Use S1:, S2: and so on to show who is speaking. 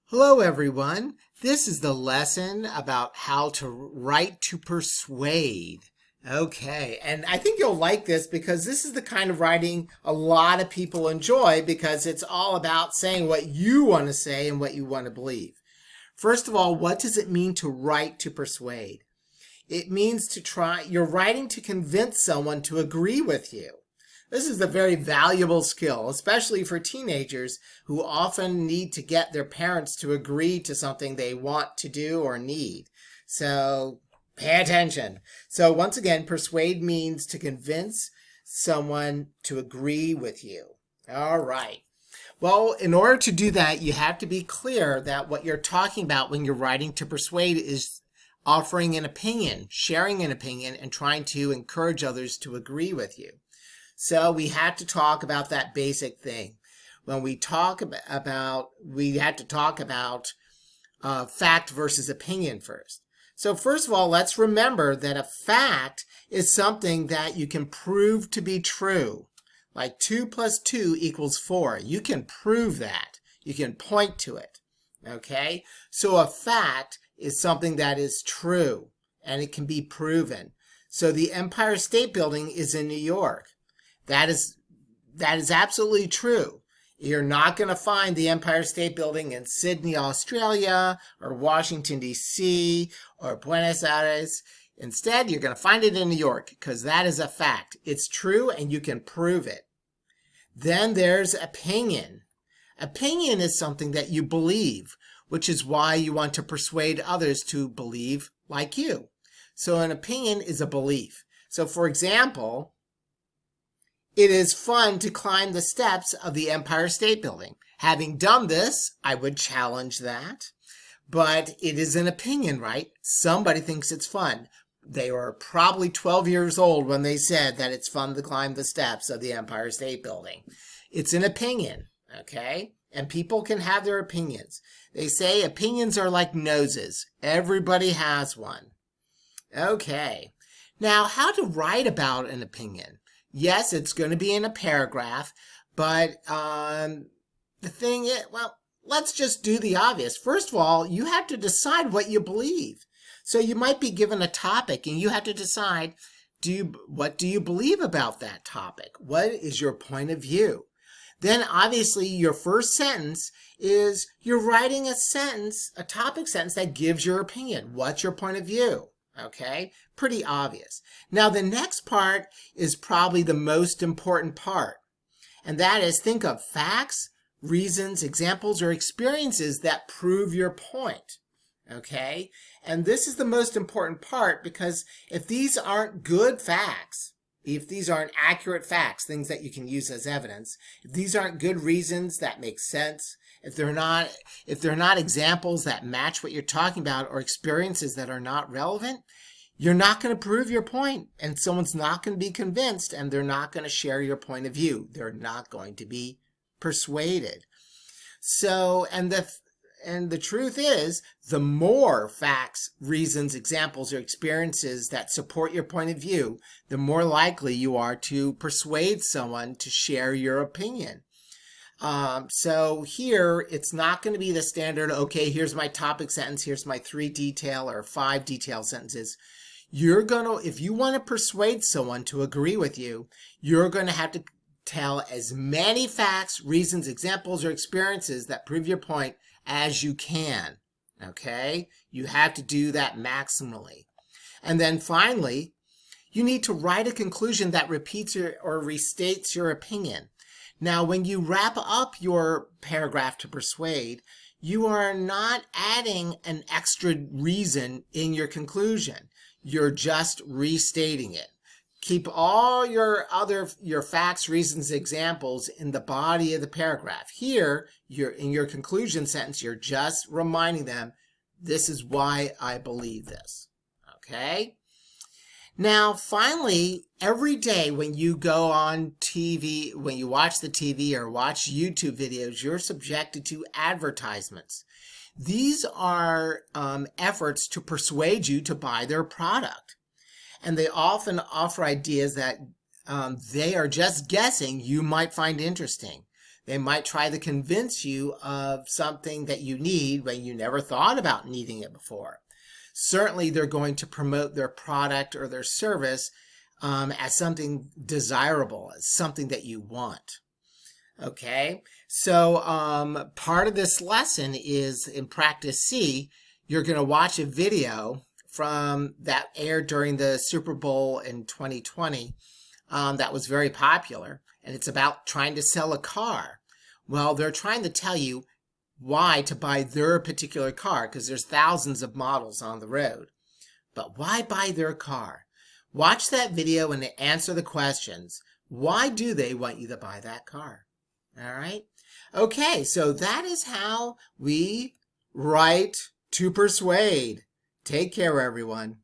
S1: Hello everyone. This is the lesson about how to write to persuade. Okay, and I think you'll like this because this is the kind of writing a lot of people enjoy because it's all about saying what you want to say and what you want to believe. First of all, what does it mean to write to persuade? It means you're writing to convince someone to agree with you. This is a very valuable skill, especially for teenagers who often need to get their parents to agree to something they want to do or need. So pay attention. So once again, persuade means to convince someone to agree with you. All right. Well, in order to do that, you have to be clear that what you're talking about when you're writing to persuade is offering an opinion, sharing an opinion, and trying to encourage others to agree with you. So we had to talk about that basic thing. When we talk about, we had to talk about fact versus opinion first. So first of all, let's remember that a fact is something that you can prove to be true. Like 2 plus 2 equals 4. You can prove that. You can point to it. Okay? So a fact is something that is true and it can be proven. So the Empire State Building is in New York. That is absolutely true. You're not going to find the Empire State Building in Sydney, Australia, or Washington, D.C., or Buenos Aires. Instead, you're going to find it in New York because that is a fact. It's true and you can prove it. Then there's opinion. Opinion is something that you believe, which is why you want to persuade others to believe like you. So an opinion is a belief. So for example, it is fun to climb the steps of the Empire State Building. Having done this, I would challenge that. But it is an opinion, right? Somebody thinks it's fun. They were probably 12 years old when they said that it's fun to climb the steps of the Empire State Building. It's an opinion, okay? And people can have their opinions. They say opinions are like noses. Everybody has one. Okay. Now, how to write about an opinion? Yes, it's going to be in a paragraph, but the thing is, well, let's just do the obvious. First of all, you have to decide what you believe. So you might be given a topic and you have to decide, what do you believe about that topic? What is your point of view? Then obviously your first sentence is you're writing a sentence, a topic sentence that gives your opinion. What's your point of view? Okay, pretty obvious. Now the next part is probably the most important part. And that is think of facts, reasons, examples, or experiences that prove your point. Okay, and this is the most important part because if these aren't good facts, if these aren't accurate facts, things that you can use as evidence, if these aren't good reasons that make sense, if they're not examples that match what you're talking about or experiences that are not relevant, you're not going to prove your point and someone's not going to be convinced and they're not going to share your point of view. They're not going to be persuaded. So, and the truth is, the more facts, reasons, examples, or experiences that support your point of view, the more likely you are to persuade someone to share your opinion. So here, it's not going to be the standard, okay, here's my topic sentence, here's my 3 detail or 5 detail sentences. If you want to persuade someone to agree with you, you're going to have to tell as many facts, reasons, examples, or experiences that prove your point as you can. Okay? You have to do that maximally. And then finally, you need to write a conclusion that repeats or restates your opinion. Now, when you wrap up your paragraph to persuade, you are not adding an extra reason in your conclusion. You're just restating it. Keep all your facts, reasons, examples in the body of the paragraph. Here, in your conclusion sentence, you're just reminding them, this is why I believe this. Okay? Now, finally, every day when you go on TV, when you watch the TV or watch YouTube videos, you're subjected to advertisements. These are efforts to persuade you to buy their product. And they often offer ideas that they are just guessing you might find interesting. They might try to convince you of something that you need when you never thought about needing it before. Certainly, they're going to promote their product or their service as something desirable, as something that you want. Okay, so part of this lesson is in practice C, you're going to watch a video from that aired during the Super Bowl in 2020 that was very popular, and it's about trying to sell a car. Well, they're trying to tell you why to buy their particular car, because there's thousands of models on the road. But why buy their car? Watch that video and answer the questions. Why do they want you to buy that car? All right. Okay, so that is how we write to persuade. Take care, everyone.